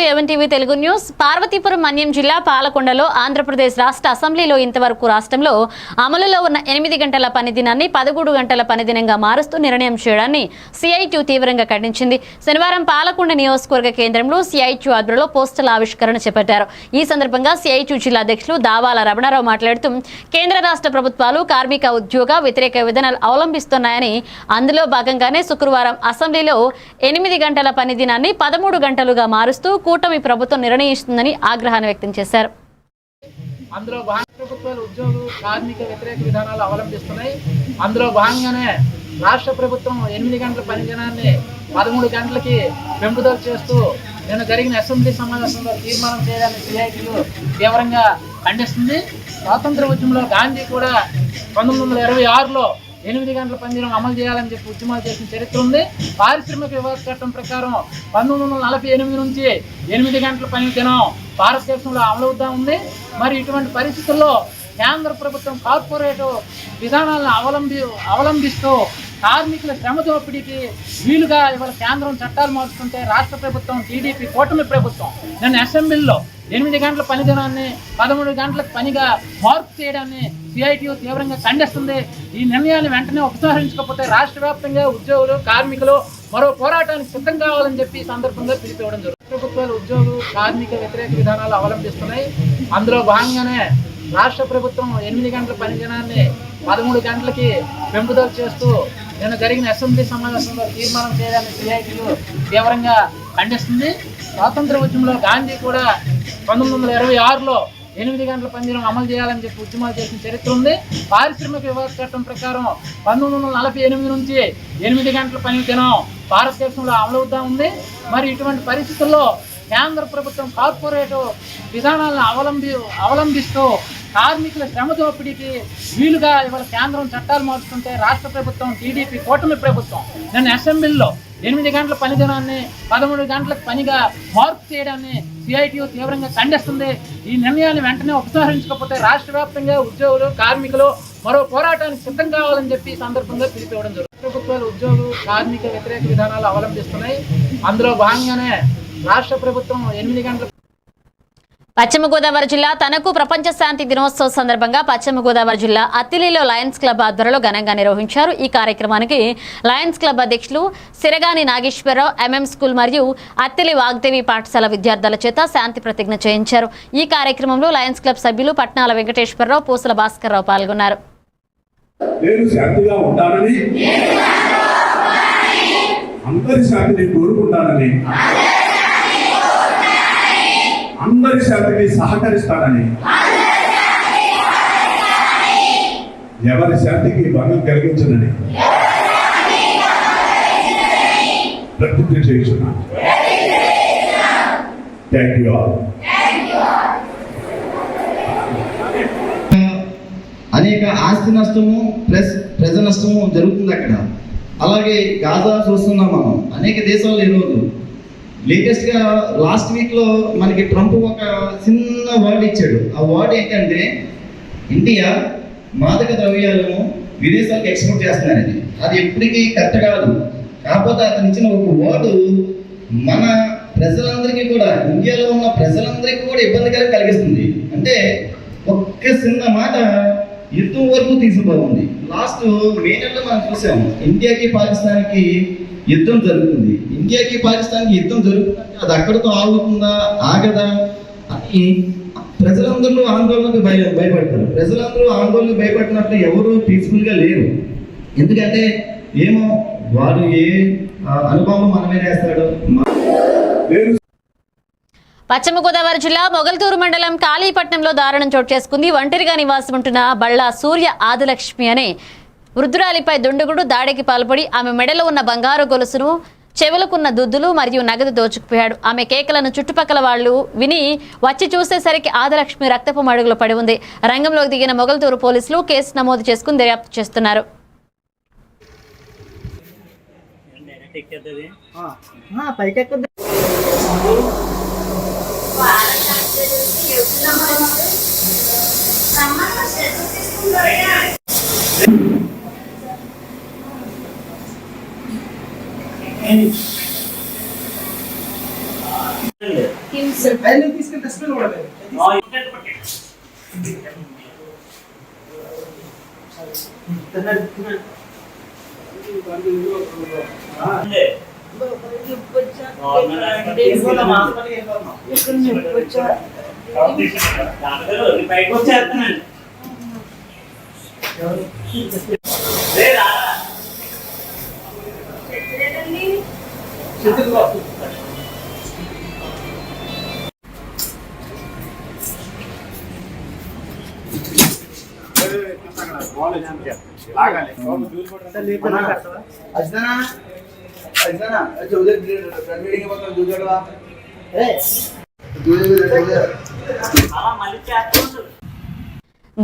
7 Telugu news. Parvathipuram Manyam జిల్లా పాలకొండలో ఆంధ్రప్రదేశ్ రాష్ట్ర అసెంబ్లీలో ఇంతవరకు రాష్ట్రంలో అమలులో ఉన్న 8 గంటల పని దినాన్ని 13 గంటల పని దినంగా మారుస్తూ నిర్ణయం చేయడాన్ని సిఐటియు తీవ్రంగా ఖండించింది. శనివారం పాలకొండ నియోజకవర్గ కేంద్రంలో సిఐటియు ఆధ్వర్యంలో పోస్టల్ ఆవిష్కరణ చేపట్టారు. ఈ సందర్భంగా సిఐటియు జిల్లా అధ్యక్షులు దావాల రమణారావు మాట్లాడుతూ కేంద్ర రాష్ట్ర ప్రభుత్వాలు కార్మిక ఉద్యోగ వ్యతిరేక విధానాలు అవలంబిస్తున్నాయని, అందులో భాగంగానే శుక్రవారం అసెంబ్లీలో 8 గంటల పని దినాన్ని 13 గంటలుగా మారుస్తూ కూటమి ప్రభుత్వం నిర్ణయిస్తుందని ఆగ్రహాన్ని వ్యక్తం చేశారు. అందులో భారత ప్రభుత్వాలు ఉద్యోగులు కార్మిక వ్యతిరేక విధానాలు అవలంబిస్తున్నాయి. అందులో భాగంగానే రాష్ట్ర ప్రభుత్వం 8 గంటల పని దినాన్ని 13 గంటలకి పెంపుదల చేస్తూ నిన్న జరిగిన అసెంబ్లీ సమావేశంలో తీర్మానం చేయడాన్ని సిఐటియు తీవ్రంగా ఖండిస్తుంది. స్వాతంత్ర ఉద్యమంలో గాంధీ కూడా 1926లో 8 గంటల పని దినం అమలు చేయాలని చెప్పి ఉద్యమాలు చేసిన చరిత్ర ఉంది. పారిశ్రామిక వివాద చట్టం ప్రకారం 1948 నుంచి 8 గంటల పని దినం భారతదేశంలో అమలవుతూ ఉంది. మరి ఇటువంటి పరిస్థితుల్లో కేంద్ర ప్రభుత్వం కార్పొరేట్ విధానాలను అవలంబిస్తూ కార్మికుల శ్రమ దోపిడీకి వీలుగా ఇవాళ కేంద్రం చట్టాలు మార్చుకుంటే రాష్ట్ర ప్రభుత్వం టీడీపీ కూటమి ప్రభుత్వం నిన్న అసెంబ్లీలో 8 గంటల పని దినాన్ని 13 గంటలకు పనిగా మార్పు చేయడాన్ని సిఐటియు తీవ్రంగా ఖండిస్తుంది. ఈ నిర్ణయాన్ని వెంటనే ఉపసంహరించకపోతే రాష్ట్ర వ్యాప్తంగా ఉద్యోగులు కార్మికులు మరో పోరాటానికి సిద్ధం కావాలని చెప్పి ఈ సందర్భంగా పిలిపివ్వడం జరుగుతుంది. ప్రభుత్వాలు ఉద్యోగులు కార్మిక వ్యతిరేక విధానాలు అవలంబిస్తున్నాయి. అందులో భాగంగానే రాష్ట్ర ప్రభుత్వం 8 గంటల పని దినాన్ని 13 గంటలకి పెంపుదల చేస్తూ నిన్న జరిగిన అసెంబ్లీ సమావేశంలో తీర్మానం చేయడాన్ని సిఐటియు తీవ్రంగా ఖండిస్తుంది. స్వాతంత్ర ఉద్యమంలో గాంధీ కూడా 1926లో 8 గంటల పని దినం అమలు చేయాలని చెప్పి ఉద్యమాలు చేసిన చరిత్ర ఉంది. పారిశ్రామిక వివాద చట్టం ప్రకారం 1948 నుంచి 8 గంటల పని దినం భారతదేశంలో అమలవుతూ ఉంది. మరి ఇటువంటి పరిస్థితుల్లో కేంద్ర ప్రభుత్వం కార్పొరేట్ విధానాలను అవలంబిస్తూ కార్మికుల శ్రమ దోపిడీకి వీలుగా ఇవాళ కేంద్రం చట్టాలు మార్చుకుంటే రాష్ట్ర ప్రభుత్వం టీడీపీ కూటమి ప్రభుత్వం నిన్న అసెంబ్లీలో 8 గంటల పని దినాన్ని 13 గంటలకు పనిగా మార్పు చేయడాన్ని సిఐటియు తీవ్రంగా ఖండిస్తుంది. ఈ నిర్ణయాన్ని వెంటనే ఉపసంహరించకపోతే రాష్ట్ర వ్యాప్తంగా ఉద్యోగులు కార్మికులు మరో పోరాటానికి సిద్ధం కావాలని చెప్పి ఈ సందర్భంగా పిలిపివ్వడం జరుగుతుంది. ప్రభుత్వాలు ఉద్యోగులు కార్మిక వ్యతిరేక విధానాలు అవలంబిస్తున్నాయి. అందులో భాగంగానే రాష్ట్ర ప్రభుత్వం 8 గంటల పశ్చిమ గోదావరి జిల్లా తనకు ప్రపంచ శాంతి దినోత్సవం సందర్భంగా పశ్చిమ గోదావరి జిల్లా అత్తిలిలో లయన్స్ క్లబ్ ఆధ్వర్యంలో ఘనంగా నిర్వహించారు. ఈ కార్యక్రమానికి లయన్స్ క్లబ్ అధ్యక్షులు సిరగాని నాగేశ్వరరావు, ఎంఎం స్కూల్ మరియు అత్తిలి వాగ్దేవి పాఠశాల విద్యార్థుల చేత శాంతి ప్రతిజ్ఞ చేయించారు. ఈ కార్యక్రమంలో లయన్స్ క్లబ్ సభ్యులు పట్నాల వెంకటేశ్వరరావు, పూసల భాస్కర్రావు పాల్గొన్నారు. అందరి శాంతికి సహకరిస్తానని, ఎవరి శాంతికి భంగం కలిగించనని ప్రతిజ్ఞ చేస్తున్నాను. Thank you all. అనేక ఆస్తి నష్టము ప్లస్ ప్రజ నష్టము జరుగుతుంది అక్కడ. అలాగే గాజా చూస్తున్నాం మనం. అనేక దేశాలు ఈరోజు లేటెస్ట్గా లాస్ట్ వీక్లో మనకి ట్రంప్ ఒక చిన్న వర్డ్ ఇచ్చాడు. ఆ వర్డ్ ఏంటంటే ఇండియా మాదక ద్రవ్యాలను విదేశాలకు ఎక్స్పోర్ట్ చేస్తున్నారని. అది ఎప్పటికీ కరెక్ట్ కాదు. కాకపోతే అతను ఇచ్చిన ఒక వర్డ్ మన ప్రజలందరికీ కూడా, ఇండియాలో ఉన్న ప్రజలందరికీ కూడా ఇబ్బందికరం కలిగిస్తుంది. అంటే ఒక్క చిన్న మాట యుద్ధం వరకు తీసుకుపోతుంది. లాస్ట్ మే నెలలో మనం చూసాము, ఇండియాకి పాకిస్తాన్కి యుద్ధం జరుగుతుంది. ఇండియాకి పాకిస్తాన్కి యుద్ధం జరుగుతుందంటే అది అక్కడితో ఆగుతుందా ఆగదా అని ప్రజలందరూ ఆందోళనకు భయపడతారు. ప్రజలందరూ ఆందోళనకు భయపడినట్లు ఎవరు పీస్ఫుల్గా లేరు. ఎందుకంటే ఏమో వాడు ఏ అనుభవం మన మీద వేస్తాడు. పశ్చిమ గోదావరి జిల్లా మొగల్తూరు మండలం కాళీపట్నంలో దారుణం చోటు చేసుకుంది. ఒంటరిగా నివాసం ఉంటున్న బళ్ళ సూర్య ఆదిలక్ష్మి అనే వృద్ధురాలిపై దుండగుడు దాడికి పాల్పడి ఆమె మెడలో ఉన్న బంగారు గొలుసును, చెవులకున్న దుద్దులు మరియు నగదు దోచుకుపోయాడు. ఆమె కేకలను చుట్టుపక్కల వాళ్లు విని వచ్చి చూసేసరికి ఆదిలక్ష్మి రక్తపు మడుగులో పడి ఉంది. రంగంలోకి దిగిన మొగల్తూరు పోలీసులు కేసు నమోదు చేసుకుని దర్యాప్తు చేస్తున్నారు. Hey. తీసుకెళ్ళి డస్ట్బిన్ కూడా లేదు.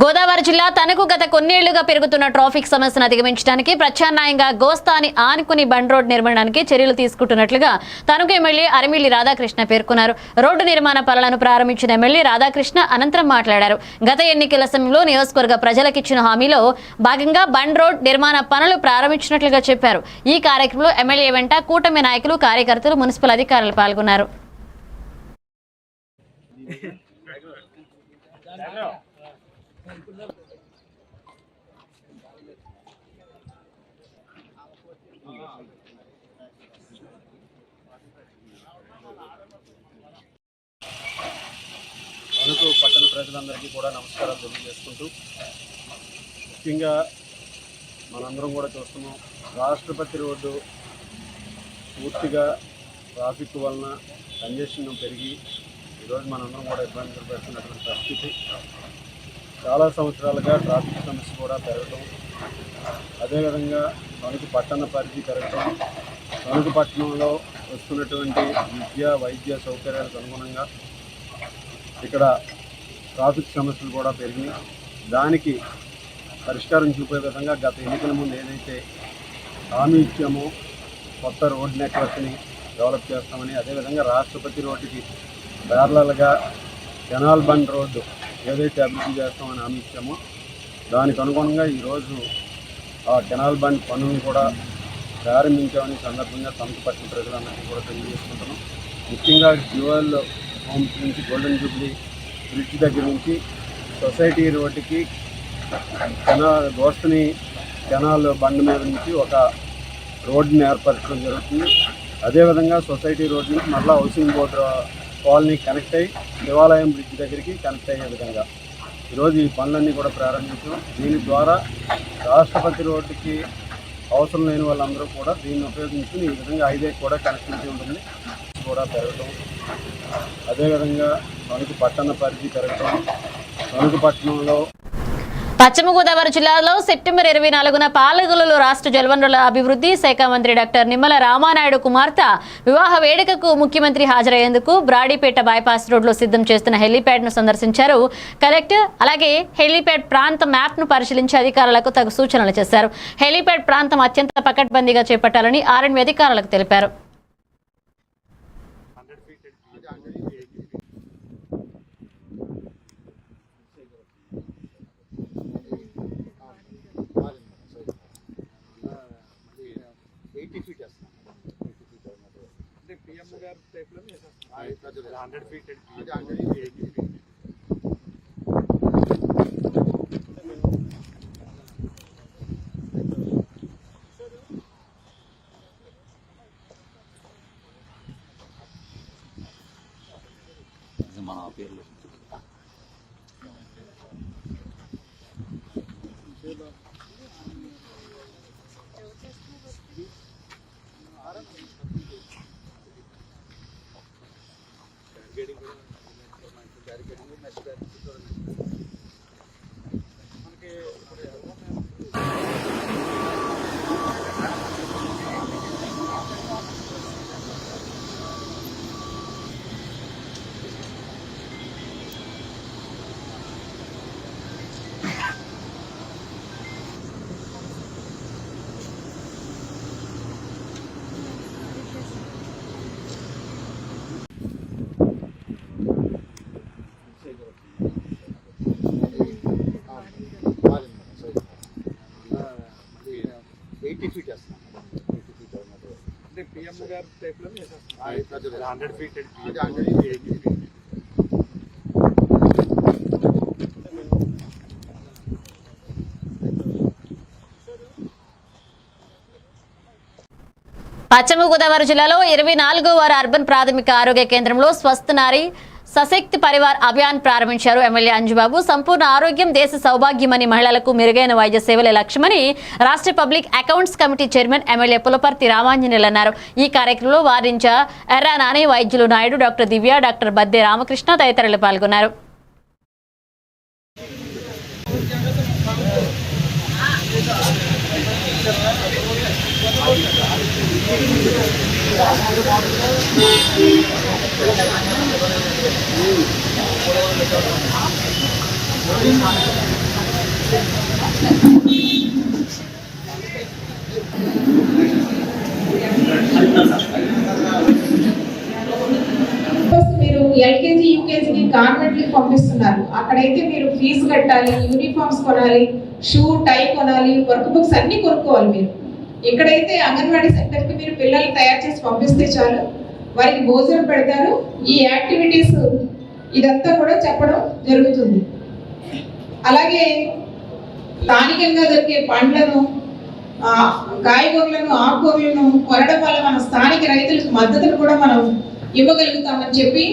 గోదావరి జిల్లా తనకు గత కొన్నేళ్లుగా పెరుగుతున్న ట్రాఫిక్ సమస్యను అధిగమించడానికి ప్రత్యామ్నాయంగా గోస్తాని ఆనుకుని బండ్ రోడ్ నిర్మాణానికి చర్యలు తీసుకుంటున్నట్లుగా తణుకు ఎమ్మెల్యే అరిమిల్లి రాధాకృష్ణ పేర్కొన్నారు. రోడ్డు నిర్మాణ పనులను ప్రారంభించిన ఎమ్మెల్యే రాధాకృష్ణ అనంతరం మాట్లాడారు. గత ఎన్నికల సమయంలో నియోజకవర్గ ప్రజలకిచ్చిన హామీలో భాగంగా బండ్ రోడ్ నిర్మాణ పనులు ప్రారంభించినట్లుగా చెప్పారు. ఈ కార్యక్రమంలో ఎమ్మెల్యే వెంట కూటమి నాయకులు, కార్యకర్తలు, మున్సిపల్ అధికారులు పాల్గొన్నారు. తణుకు పట్టణ ప్రజలందరికీ కూడా నమస్కారాలు తెలియజేసుకుంటూ, ముఖ్యంగా మనందరం కూడా చూస్తున్నాం, రాష్ట్రపతి రోడ్డు పూర్తిగా ట్రాఫిక్ వలన కంజెషన్ పెరిగి ఈరోజు మనందరం కూడా ఇబ్బందులు పెడుతున్నటువంటి పరిస్థితి. చాలా సంవత్సరాలుగా ట్రాఫిక్ సమస్య కూడా పెరగడం, అదేవిధంగా తణుకు పట్టణ పరిధి పెరగడం, తణుకు పట్టణంలో వస్తున్నటువంటి విద్య, వైద్య సౌకర్యాలకు అనుగుణంగా ఇక్కడ ట్రాఫిక్ సమస్యలు కూడా పెరిగినాయి. దానికి పరిష్కారం చూపే విధంగా గత ఎన్నికల ముందు ఏదైతే హామీ ఇచ్చామో కొత్త రోడ్ నెట్వర్క్ని డెవలప్ చేస్తామని, అదేవిధంగా రాష్ట్రపతి రోడ్డుకి ప్యారలల్గా కెనాల్ బండ్ రోడ్డు ఏదైతే అభివృద్ధి చేస్తామని హామీ ఇచ్చామో దానికి అనుగుణంగా ఈరోజు ఆ కెనాల్ బండ్ పనులను కూడా ప్రారంభించామని సందర్భంగా తణుకు పట్టణ ప్రజలందరికీ కూడా తెలియజేసుకుంటున్నాం. ముఖ్యంగా డ్యూయల్ హోమ్స్ నుంచి గోల్డెన్ జూబ్లీ బ్రిడ్జ్ దగ్గర నుంచి సొసైటీ రోడ్డుకి దోస్తని కెనాల్ బండ్ మీద నుంచి ఒక రోడ్డుని ఏర్పరచడం జరుగుతుంది. అదేవిధంగా సొసైటీ రోడ్ నుంచి మళ్ళీ హౌసింగ్ బోర్డు కాలనీ కనెక్ట్ అయ్యి దేవాలయం బ్రిడ్జ్ దగ్గరికి కనెక్ట్ అయ్యే విధంగా ఈరోజు ఈ పనులన్నీ కూడా ప్రారంభించాం. దీని ద్వారా రాష్ట్రపతి రోడ్డుకి అవసరం లేని వాళ్ళందరూ కూడా దీన్ని ఉపయోగించుకుని ఈ విధంగా హైవే కూడా కనెక్టివిటీ ఉంటుంది కూడా పెరగడం, అదేవిధంగా తణుకు పట్టణ పరిధి పెరగడం, తణుకు పట్టణంలో పశ్చిమ గోదావరి జిల్లాలో సెప్టెంబర్ 24న పాలకొల్లులో రాష్ట్ర జలవనరుల అభివృద్ధి శాఖ మంత్రి డాక్టర్ నిమ్మల రామానాయుడు కుమార్తె వివాహ వేడుకకు ముఖ్యమంత్రి హాజరయ్యేందుకు బ్రాడీపేట బైపాస్ రోడ్లో సిద్ధం చేస్తున్న హెలీప్యాడ్ను సందర్శించారు. కలెక్టర్ అలాగే హెలీప్యాడ్ ప్రాంత మ్యాప్ను పరిశీలించి అధికారులకు తగు సూచనలు చేశారు. హెలీప్యాడ్ ప్రాంతం అత్యంత పకడ్బందీగా చేపట్టాలని ఆర్ఎండ్బీ అధికారులకు తెలిపారు. PM గారి టైప్లో 100 feet పశ్చిమ గోదావరి జిల్లాలో 24వ వారు అర్బన్ ప్రాథమిక ఆరోగ్య కేంద్రంలో స్వస్థ నారి సశక్తి పరివార్ అభియాన్ ప్రారంభించారు ఎమ్మెల్యే అంజుబాబు. సంపూర్ణ ఆరోగ్యం దేశ సౌభాగ్యమని, మహిళలకు మెరుగైన వైద్య సేవలే లక్ష్యమని రాష్ట్ర public accounts committee chairman MLA Pulaparthi Ramanjaneyulu అన్నారు. ఈ కార్యక్రమంలో వారించ ఎర్రా నాని, వైద్యులు నాయుడు, డాక్టర్ దివ్య, డాక్టర్ బద్దే రామకృష్ణ తదితరులు పాల్గొన్నారు. మీరు ఎల్కేజీ యూకేజీకి కాన్వెంట్కి పంపిస్తున్నారు. అక్కడైతే మీరు ఫీజు కట్టాలి, యూనిఫామ్స్ కొనాలి, షూ టై కొనాలి, వర్క్ బుక్స్ అన్ని కొనుక్కోవాలి. మీరు ఇక్కడైతే అంగన్వాడీ సెంటర్కి మీరు పిల్లల్ని తయారు చేసి పంపిస్తే చాలు, వారికి భోజనం పెడతారు. ఈ యాక్టివిటీస్ ఇదంతా కూడా చెప్పడం జరుగుతుంది. అలాగే స్థానికంగా దొరికే పండ్లను, కాయగూరలను, ఆకుకూరలను కొనడం వల్ల మన స్థానిక రైతులకు మద్దతును కూడా మనం ఇవ్వగలుగుతామని చెప్పి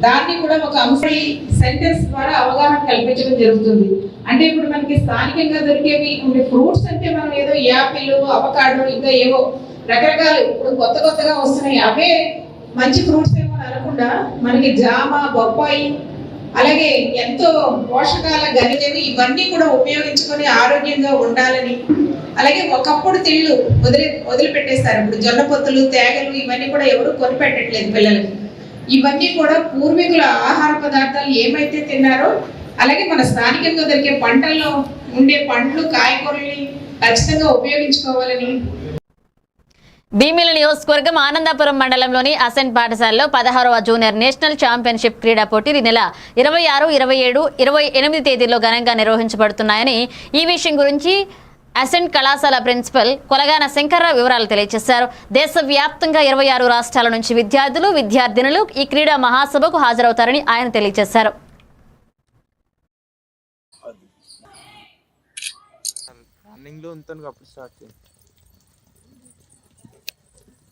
దాన్ని కూడా ఒక అంశీ సెంటెన్స్ ద్వారా అవగాహన కల్పించడం జరుగుతుంది. అంటే ఇప్పుడు మనకి స్థానికంగా దొరికేవి ఫ్రూట్స్ అంటే మనం ఏదో యాపిల్, అవకాడో, ఇంకా ఏవో రకరకాలు ఇప్పుడు కొత్తగా వస్తున్నాయి, అవే మంచి ఫ్రూట్స్ ఏమో అనకుండా మనకి జామ, బొప్పాయి, అలాగే ఎంతో పోషకాల గనిలేవి ఇవన్నీ కూడా ఉపయోగించుకొని ఆరోగ్యంగా ఉండాలని, అలాగే ఒకప్పుడు తిళ్ళు వదిలిపెట్టేస్తారు. ఇప్పుడు జొన్న పొత్తులు, తేగలు ఇవన్నీ కూడా ఎవరు కొనిపెట్టట్లేదు పిల్లలకి. ఇవన్నీ కూడా పూర్వీకుల ఆహార పదార్థాలు ఏమైతే తిన్నారో అలాగే మన స్థానికంగా దొరికే పంటల్లో ఉండే పండ్లు, కాయగూరల్ని ఖచ్చితంగా ఉపయోగించుకోవాలని. భీమిలి నియోజకవర్గం ఆనందాపురం మండలంలోని అసెంట్ పాఠశాలలో 16వ జూనియర్ నేషనల్ ఛాంపియన్షిప్ క్రీడా పోటీలు ఈ నెల 26, 27, 28 తేదీల్లో ఘనంగా నిర్వహించబడుతున్నాయని, ఈ విషయం గురించి అసెంట్ కళాశాల ప్రిన్సిపల్ కొలగాన శంకర్రావు వివరాలు తెలియజేశారు. దేశవ్యాప్తంగా 26 రాష్ట్రాల నుంచి విద్యార్థులు, విద్యార్థినులు ఈ క్రీడా మహాసభకు హాజరవుతారని ఆయన తెలియజేశారు.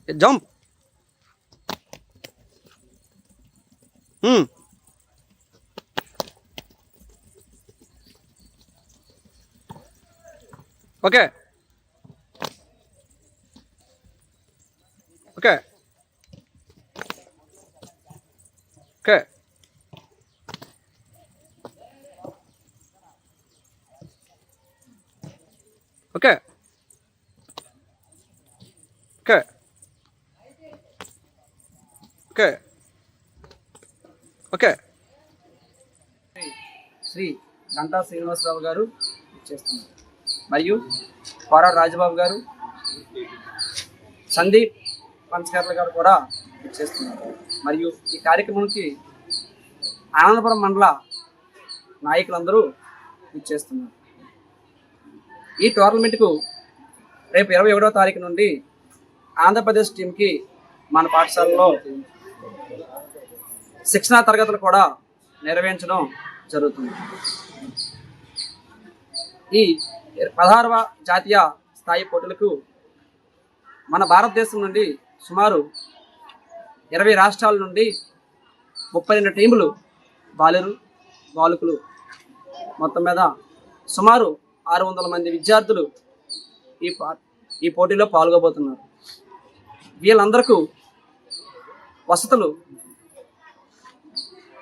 Jump okay okay okay okay okay okay okay. Shri Ganta Srinivasarao గారు చేస్తున్నారు, మరియు కోరాడు రాజబాబు గారు, సందీప్ పంచకర్ల గారు కూడా చేస్తున్నారు. మరియు ఈ కార్యక్రమానికి ఆనందపురం మండల నాయకులందరూ ఇచ్చేస్తున్నారు. ఈ టోర్నమెంట్కు రేపు 21వ తారీఖు నుండి ఆంధ్రప్రదేశ్ టీంకి మన పాఠశాలలో శిక్షణా తరగతులు కూడా నిర్వహించడం జరుగుతుంది. ఈ 16వ జాతీయ స్థాయి పోటీలకు మన భారతదేశం నుండి సుమారు 20 రాష్ట్రాల నుండి 32 టీములు, బాలుకులు మొత్తం మీద సుమారు 600 మంది విద్యార్థులు ఈ పోటీలో పాల్గొబోతున్నారు. వీళ్ళందరికీ వసతులు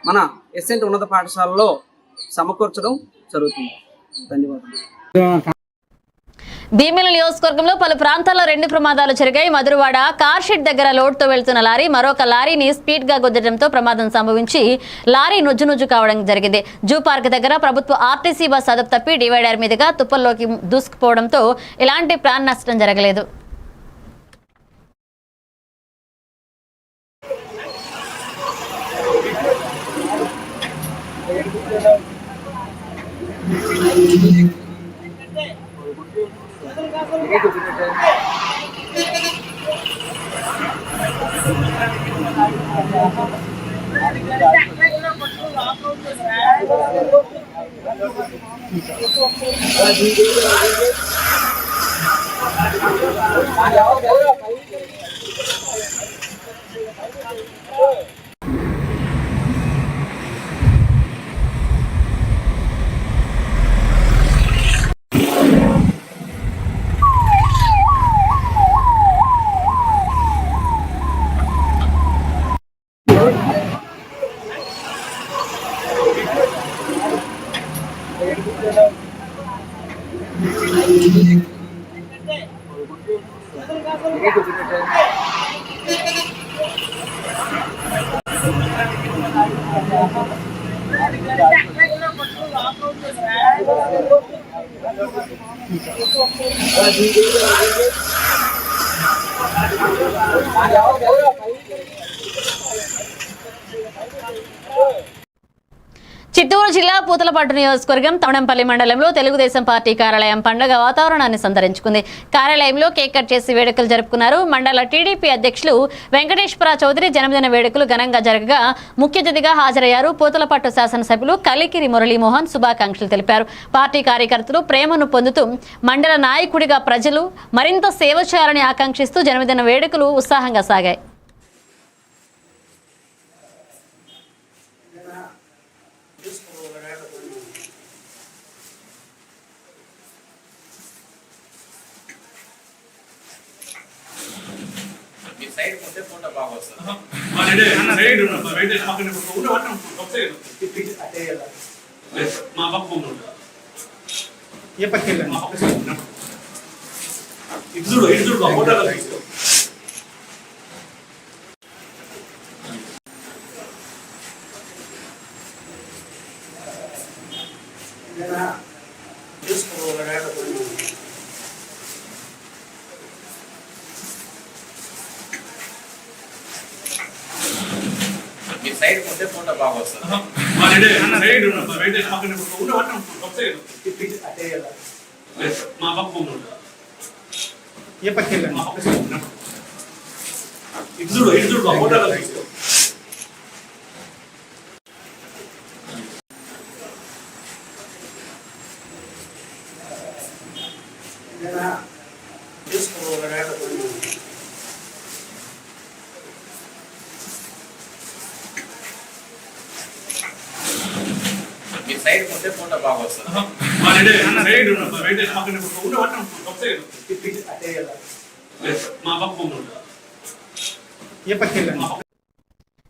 మన ఎస్ఎంట్ ఉన్నత పాఠశాలలో సమకూర్చడం జరుగుతుంది. ధన్యవాదాలు. భీమిలి నియోజకవర్గంలో పలు ప్రాంతాల్లో 2 ప్రమాదాలు జరిగాయి. మధురవాడ కార్షెడ్ దగ్గర లోడ్తో వెళ్తున్న లారీ మరొక లారీని స్పీడ్గా గుద్దడంతో ప్రమాదం సంభవించి లారీ నుజ్జు కావడం జరిగింది. జూ పార్క్ దగ్గర ప్రభుత్వ ఆర్టీసీ బస్ అదుపు తప్పి డివైడర్ మీదుగా తుప్పల్లోకి దూసుకుపోవడంతో ఎలాంటి ప్రాణ నష్టం జరగలేదు. చిత్తూరు జిల్లా పూతలపట్టు నియోజకవర్గం తవణంపల్లి మండలంలో తెలుగుదేశం పార్టీ కార్యాలయం పండుగ వాతావరణాన్ని సంతరించుకుంది. కార్యాలయంలో కేక్ కట్ చేసి వేడుకలు జరుపుకున్నారు. మండల టీడీపీ అధ్యక్షులు వెంకటేశ్వర చౌదరి జన్మదిన వేడుకలు ఘనంగా జరగగా ముఖ్య అతిథిగా హాజరయ్యారు. పూతలపట్టు శాసనసభ్యులు కలికిరి మురళీమోహన్ శుభాకాంక్షలు తెలిపారు. పార్టీ కార్యకర్తలు ప్రేమను పొందుతూ మండల నాయకుడిగా ప్రజలు మరింత సేవ చేయాలని ఆకాంక్షిస్తూ జన్మదిన వేడుకలు ఉత్సాహంగా సాగాయి.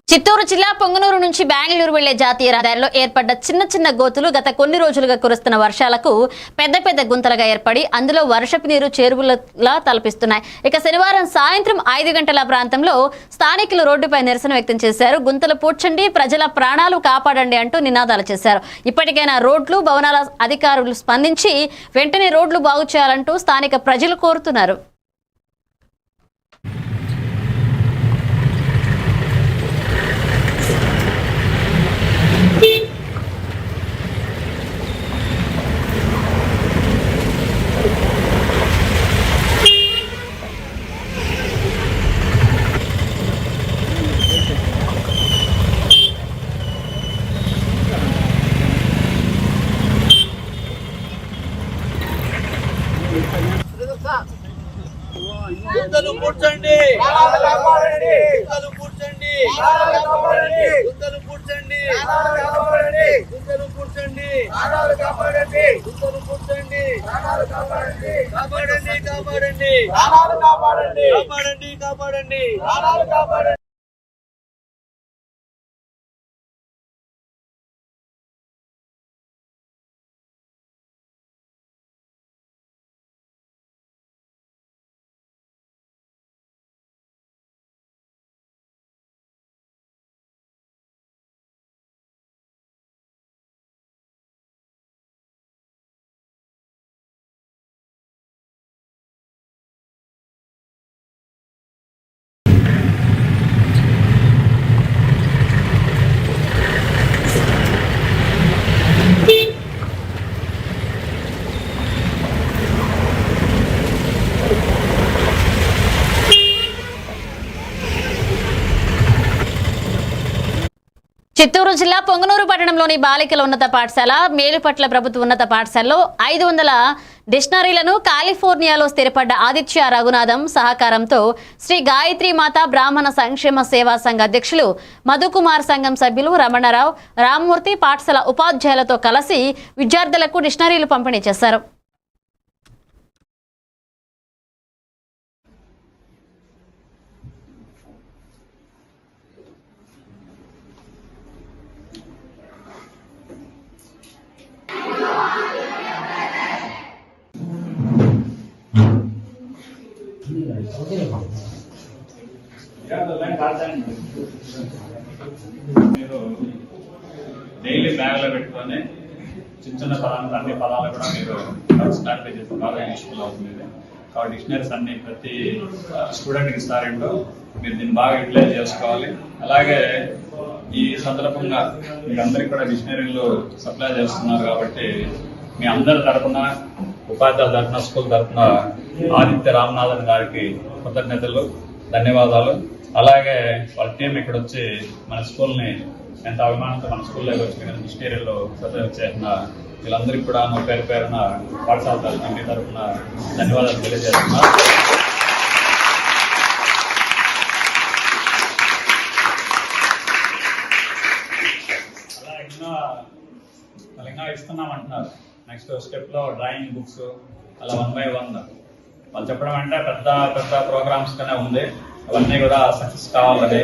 చిత్తూరు జిల్లా పొంగనూరు నుంచి బెంగళూరు వెళ్లే జాతీయ రహదారిలో ఏర్పడ్డ చిన్న చిన్న గోతులు గత కొన్ని రోజులుగా కురుస్తున్న వర్షాలకు పెద్ద పెద్ద గుంతలుగా ఏర్పడి అందులో వర్షపు నీరు చేరువులా తలపిస్తున్నాయి. ఇక శనివారం సాయంత్రం 5 గంటల ప్రాంతంలో స్థానికులు రోడ్డుపై నిరసన వ్యక్తం చేశారు. గుంతలు పూడ్చండి, ప్రజల ప్రాణాలు కాపాడండి అంటూ నినాదాలు చేశారు. ఇప్పటికైనా రోడ్లు భవనాల అధికారులు స్పందించి వెంటనే రోడ్లు బాగు చేయాలంటూ స్థానిక ప్రజలు కోరుతున్నారు. గుంతలు పూడ్చండి, గుంతలు పూడ్చండి, గుంతలు పూడ్చండి, గుంతలు పూడ్చండి, కాపాడండి, కాపాడండి, కాపాడండి, కాపాడండి, కాపాడండి, కాపాడండి. చిత్తూరు జిల్లా పొంగనూరు పట్టణంలోని బాలికల ఉన్నత పాఠశాల, మేలుపట్ల ప్రభుత్వ ఉన్నత పాఠశాలలో 500 డిక్షనరీలను కాలిఫోర్నియాలో స్థిరపడ్డ ఆదిత్య రఘునాథం సహకారంతో శ్రీ గాయత్రి మాత బ్రాహ్మణ సంక్షేమ సేవా సంఘ అధ్యక్షులు మధుకుమార్ సంఘం సభ్యులు రమణరావు, రామ్మూర్తి పాఠశాల ఉపాధ్యాయులతో కలిసి విద్యార్థులకు డిక్షనరీలు పంపిణీ చేశారు. డైలీ బ్యాగ్లో పెట్టుకొని చిన్న పదాలు అన్ని పదాలు కూడా మీరు స్టార్ట్ చేస్తే బాగా యూస్ఫుల్ అవుతుంది ఇది. కాబట్టి డిక్షనరీస్ అన్ని ప్రతి స్టూడెంట్కి ఇస్తారేంటో మీరు దీన్ని బాగా యూటిలైజ్ చేసుకోవాలి. అలాగే ఈ సందర్భంగా మీకు అందరికి కూడా డిక్షనరీలు సప్లై చేస్తున్నారు కాబట్టి మీ అందరి తరఫున, ఉపాధ్యాయుల తరఫున, స్కూల్ తరఫున ఆదిత్య రామనాథన్ గారికి కృతజ్ఞతలు, ధన్యవాదాలు. అలాగే వాళ్ళ టీం ఇక్కడ వచ్చి మన స్కూల్ని ఎంత అభిమానంతో మన స్కూల్లోకి వచ్చి డిక్షనరీలో సప్లై చేసిన వీళ్ళందరికీ కూడా పేరు పేరున పాఠశాల తరఫున తరఫున ధన్యవాదాలు తెలియజేస్తున్నారు. అలా ఇంకా ఇస్తున్నామంటున్నారు. నెక్స్ట్ స్టెప్లో డ్రాయింగ్ బుక్స్ అలా 1 by 1 వాళ్ళు చెప్పడం అంటే పెద్ద పెద్ద ప్రోగ్రామ్స్ కనే ఉంది. అవన్నీ కూడా సక్సెస్ కావాలని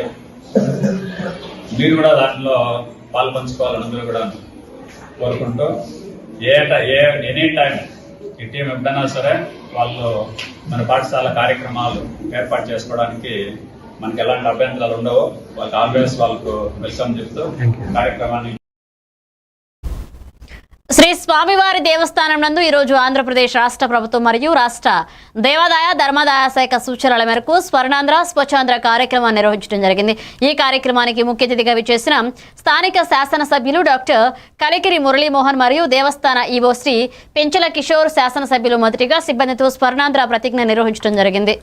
మీరు కూడా దాంట్లో పాలు పంచుకోవాలని అందరూ కూడా కోరుకుంటూ ఎనీ టైం ఈ టీం ఎప్పుడైనా సరే వాళ్ళు మన పాఠశాల కార్యక్రమాలు ఏర్పాటు చేసుకోవడానికి మనకి ఎలాంటి అభ్యంతరాలు ఉండవు. వాళ్ళకి ఆల్వేస్ వాళ్ళకు వెల్కమ్ చెప్తూ కార్యక్రమాన్ని శ్రీ స్వామివారి దేవస్థానం నందు ఈరోజు ఆంధ్రప్రదేశ్ రాష్ట్ర ప్రభుత్వం మరియు రాష్ట్ర దేవాదాయ ధర్మాదాయ శాఖ సూచనల మేరకు స్వర్ణాంధ్ర స్వచ్ఛాంధ్ర కార్యక్రమాన్ని నిర్వహించడం జరిగింది. ఈ కార్యక్రమానికి ముఖ్య అతిథిగా విచ్చేసిన స్థానిక శాసనసభ్యులు డాక్టర్ కలికిరి మురళీమోహన్ మరియు దేవస్థాన ఈవో శ్రీ పెంచల కిషోర్, శాసనసభ్యులు మొదటిగా సిబ్బందితో స్వర్ణాంధ్ర ప్రతిజ్ఞ నిర్వహించడం జరిగింది.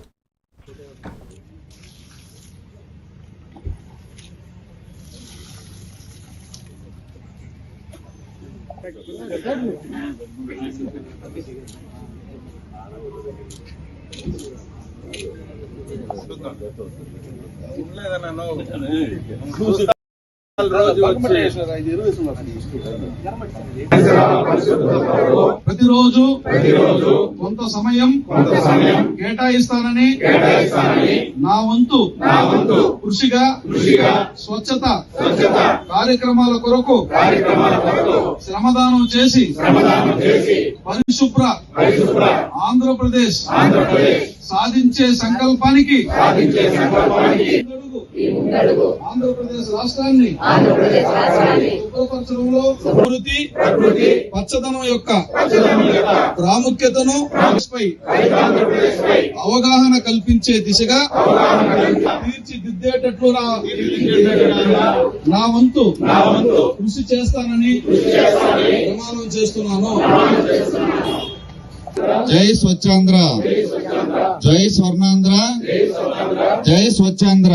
ప్రతిరోజు కొంత సమయం కేటాయిస్తానని నా వంతు కృషిగా స్వచ్ఛత కార్యక్రమాల కొరకు శ్రమదానం చేసి పరిశుభ్ర ఆంధ్రప్రదేశ్ సాధించే సంకల్పానికి ఆంధ్రప్రదేశ్ రాష్ట్రాన్ని శుభ్రపరచడంలో ప్రకృతి పచ్చదనం యొక్క ప్రాముఖ్యతను అవగాహన కల్పించే దిశగా తీర్చిదిద్దేటట్లు నా వంతు కృషి చేస్తానని ప్రమాణం చేస్తున్నాను. జై స్వచ్ఛాంధ్ర, జై స్వర్ణాంధ్ర, జై స్వచ్ఛాంధ్ర.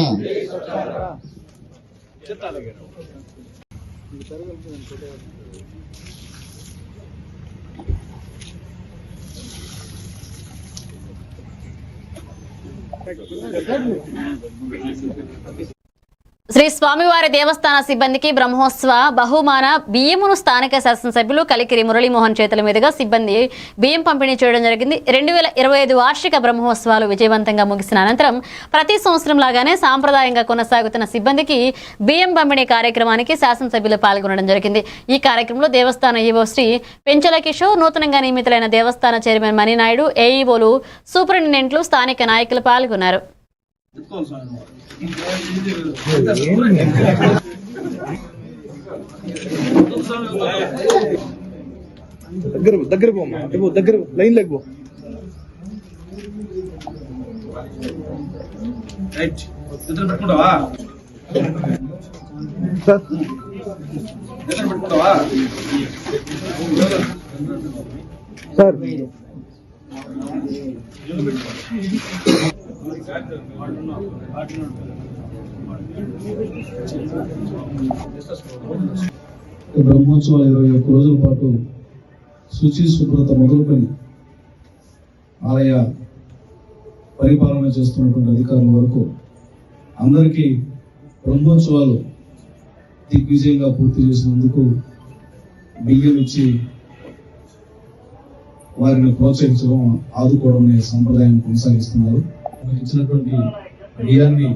శ్రీ స్వామివారి దేవస్థాన సిబ్బందికి బ్రహ్మోత్సవ బహుమాన బియ్యమును స్థానిక శాసనసభ్యులు కలికిరి మురళీమోహన్ చేతుల మీదుగా సిబ్బంది బియ్యం పంపిణీ చేయడం జరిగింది. 2025 వార్షిక బ్రహ్మోత్సవాలు విజయవంతంగా ముగిసిన అనంతరం ప్రతి సంవత్సరం లాగానే సాంప్రదాయంగా కొనసాగుతున్న సిబ్బందికి బియ్యం పంపిణీ కార్యక్రమానికి శాసనసభ్యులు పాల్గొనడం జరిగింది. ఈ కార్యక్రమంలో దేవస్థాన ఈవో శ్రీ పెంచల కిషోర్, నూతనంగా నియమితులైన దేవస్థాన చైర్మన్ మణినాయుడు, ఏఈఓలు, సూపరింటెండెంట్లు, స్థానిక నాయకులు పాల్గొన్నారు. దగ్గర పోమ్మా, దగ్గర లైన్ లేకపో. పెట్టుకుంటావా సార్? బ్రహ్మోత్సవాలు 21 రోజుల పాటు శుచి శుభ్రత మొదలుకొని ఆలయ పరిపాలన చేస్తున్నటువంటి అధికారుల వరకు అందరికీ బ్రహ్మోత్సవాలు దిగ్విజయంగా పూర్తి చేసినందుకు బియ్యం ఇచ్చి వారిని ప్రోత్సహించడం, ఆదుకోవడం అనే సంప్రదాయాన్ని కొనసాగిస్తున్నారు. ఇచ్చినటువంటి బియ్యాన్ని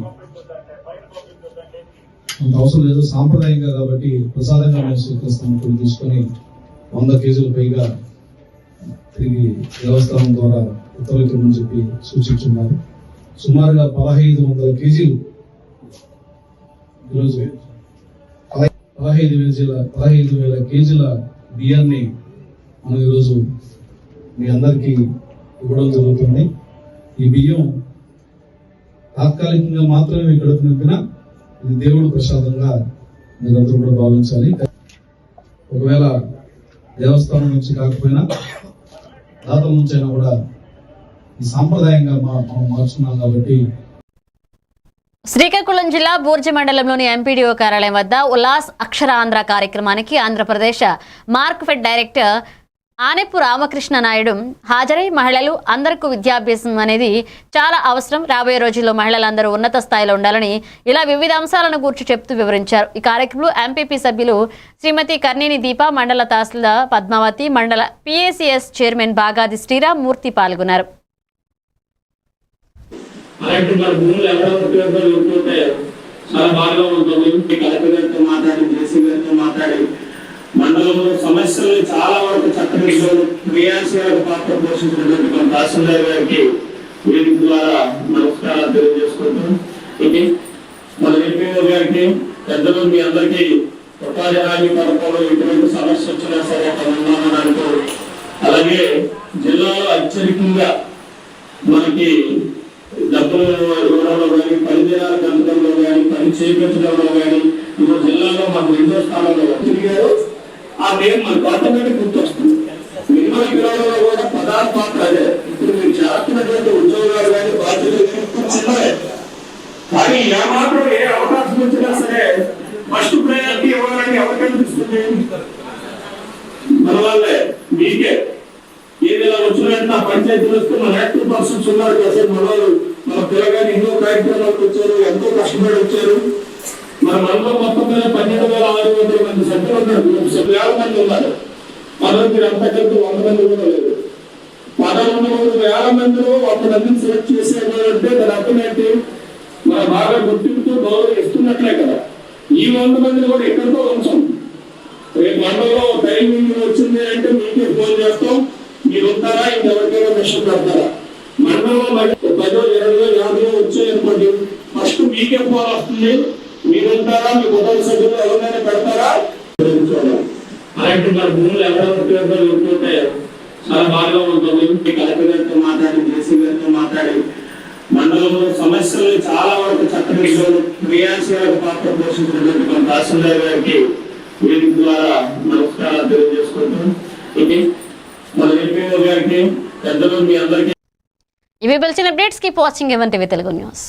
అంత అవసరం లేదు, సాంప్రదాయంగా కాబట్టి ప్రసాదంగా మేము స్వీకరిస్తామని తీసుకొని 100 కేజీల పైగా తిరిగి దేవస్థానం ద్వారా ఉత్తర్వులు చెప్పి సూచించున్నారు. సుమారుగా 1500 కేజీలు ఈరోజు 15,000 కేజీల బియ్యాన్ని మనం ఈరోజు మీ అందరికీ ఇవ్వడం జరుగుతుంది. ఈ బియ్యం తాత్కాలికంగా మాత్రమే మీ కడుపు నింపినా ఇది దేవుడు ప్రసాదంగా మీరందరూ కూడా భావించాలి. ఒకవేళ దేవస్థానం నుంచి కాకపోయినా దాతల నుంచి అయినా కూడా ఈ సాంప్రదాయంగా మనం మార్చుకున్నాం కాబట్టి. శ్రీకాకుళం జిల్లా బూర్జి మండలంలోని ఎంపీడీఓ కార్యాలయం వద్ద ఉల్లాస్ అక్షరాంధ్ర కార్యక్రమానికి ఆంధ్రప్రదేశ్ మార్క్ఫెడ్ డైరెక్టర్ ఆనెపు రామకృష్ణ నాయుడు హాజరై మహిళలు అందరికీ విద్యాభ్యాసం అనేది చాలా అవసరం, రాబోయే రోజుల్లో మహిళలందరూ ఉన్నత స్థాయిలో ఉండాలని ఇలా వివిధ అంశాలను గురించి చెప్తూ వివరించారు. ఈ కార్యక్రమంలో ఎంపీపీ సభ్యులు శ్రీమతి కర్నేని దీప, మండల తహసీల్దార్ పద్మావతి, మండల PACS చైర్మన్ బాగాది శ్రీరామ్ మూర్తి పాల్గొన్నారు. అలాంటి మన భూములు ఎవరైతే చాలా బాగా ఉంటుంది. కలెక్టర్ గారితో మాట్లాడి, జేసీ గారితో మాట్లాడి మండలంలో సమస్యలు చాలా వరకు చక్కని క్రియాశీలక పాత్ర పోషించినటువంటి మన తహసీల్దార్ గారికి వేదిక ద్వారా నమస్కారాలు తెలియజేసుకుంటాం. ఇది మన ఎంపీఓ గారికి, పెద్దలు మీ అందరికీ ఉపాధి హామీ పథకంలో ఎటువంటి సమస్య వచ్చినా సరే ఉన్నామనుకో. అలాగే జిల్లాలో అత్యధికంగా మనకి డబ్బులు ఇవ్వడంలో కానీ, పని దినాలు పెంచడంలో కానీ, పని చేయించడంలో కానీ ఈరోజు జిల్లాలో మనకు 2వ స్థానంలో తిరిగారు. ఆ నేమ్ మనకు ఆటోమేటిక్ గుర్తొస్తుంది. మినిమం వివరాలలో కూడా ప్రధాన పాత్ర అదే. ఇప్పుడు మీరు చేస్తున్నటువంటి ఉద్యోగాలు కానీ, బాధ్యతలు కానీ చిన్నవే, కానీ ఏమాత్రం ఏ అవకాశం వచ్చినా సరే ఫస్ట్ ప్రయారిటీ ఇవ్వాలని ఎవరికి అనిపిస్తుంది? మన వాళ్ళే, మీకే. ఏదైనా వచ్చిన వెంటనే పంచాయతీలు వస్తే మన యాక్టివ్ పర్సన్స్ ఉన్నారు కదా, మన వాళ్ళు మన పిల్లగాని ఎన్నో కార్యక్రమాలకు వచ్చారు, ఎంతో కష్టపడి వచ్చారు. మన మనలో మొత్తం మీద 12,600 మంది సభ్యులు ఉన్నారు, 1,000 మంది ఉన్నారు. మనలో మీరు అంతా కలిపి 100 మంది కూడా లేదు. 11,000 మందిలో 1 మందిని సెలెక్ట్ చేసేదంటే దాని అర్థం ఏంటి? మనం బాగా గుర్తింపుతూ గౌరవం ఇస్తున్నట్లే కదా. ఈ 100 మందిని కూడా ఎక్కడితో ఉంచాం. రేపు మండలంలో టైమింగ్ వచ్చింది అంటే మీకే ఫోన్ చేస్తాం, మీరు ఉంటారా, ఇంకెవరికైనా మిషన్ పెడతారా? మండలంలో మరి 10, 20, 50 వచ్చాయనుకోండి, ఫస్ట్ మీకే ఫోన్ వస్తుంది, మీరు ఉంటారా, మీ కుటుంబ సభ్యులు ఎవరైనా పెడతారా? అలాంటి మన భూములు ఎవరైతే చాలా బాగా ఉంటుంది. కలెక్టర్ గారితో మాట్లాడి, జేసీ గారితో మాట్లాడి మండలంలో సమస్యలు చాలా వరకు చక్కని క్రియాశీలక పాత్ర పోషించినటువంటి మన తహసీల్దార్ గారికి వేదిక ద్వారా నమస్కారాలు తెలియజేసుకుంటాం. ఇది మన ఎంపీఓ గారికి, పెద్దలు మీ అందరికీ. ఇవి పిలిచిన updates keep watching even TV Telugu news.